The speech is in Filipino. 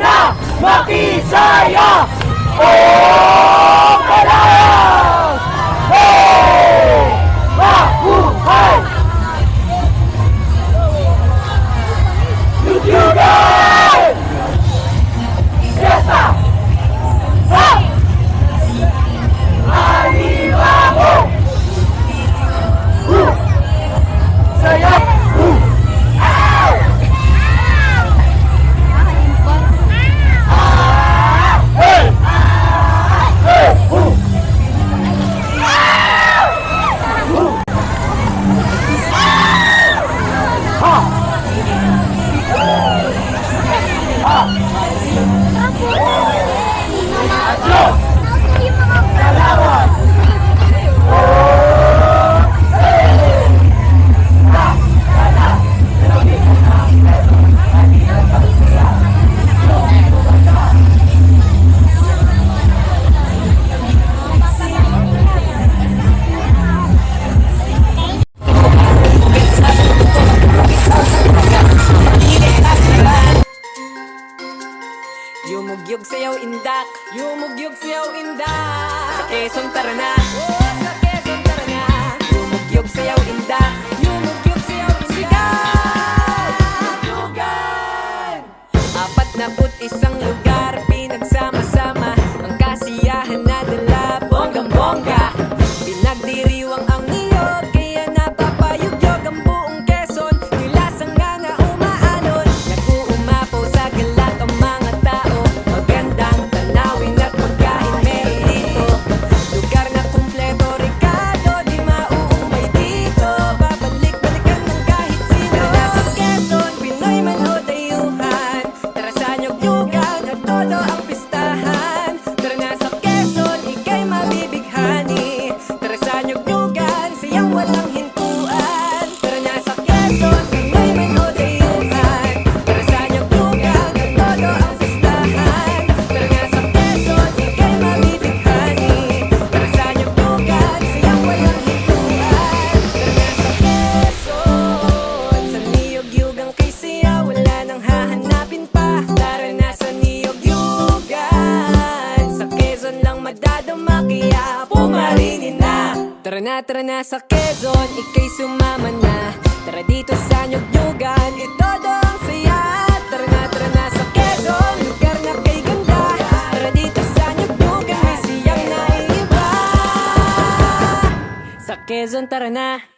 na makisaya! Oh, Palaos! Hey! Mabuhay! Yugyugan! Siesta! Ha! Alimango! Saya! Yumugyog sayaw indak, yumugyog sayaw indak. Sa Quezon tara na, sa Quezon tara na. Yumugyog sayaw indak, yumugyog sayaw indak. Yugyugan! 41 lugar pinagsama-sama, ang kasiyahan na dala bonggang-bongga. Pinagdiriwang ang niyog, kaya napapayugyog ang buong Quezon. Kilasang nga na umaalon, nag-uumapaw sa galak ang mga tao. Magandang tanawin at pagkain meron dito. Lugar na kumpleto, Ricardo, di mauumay dito. Babalik-balikan ng kahit sino. Tara na sa Quezon, Pinoy man o dayuhan. Tara sa Yugyugan at todo ang pistahan. Tara na sa Quezon, ika'y mabibighani. Tara sa Yugyugan, siyang walang hintuan. Tara na sa Quezon, Pinoy man o dayuhan. Tara sa Yugyugan at todo ang pistahan. Tara na sa Quezon, ika'y mabibighani. Tara sa Yugyugan, siyang walang hintuan. Tara na sa Quezon, sa Niyog-yugang kay siya wala nang hahanapin pa. Tara na sa Niyog-yugan, sa Quezon lang madadama kaya pumaringin na. Tara na sa Quezon, ika'y sumama na. Tara dito sa Niyog-yugan, itodo ang saya. Tara na sa Quezon, lugar na kay ganda. Tara dito sa Niyog-yugan, may siyang naiiba. Sa Quezon tara na.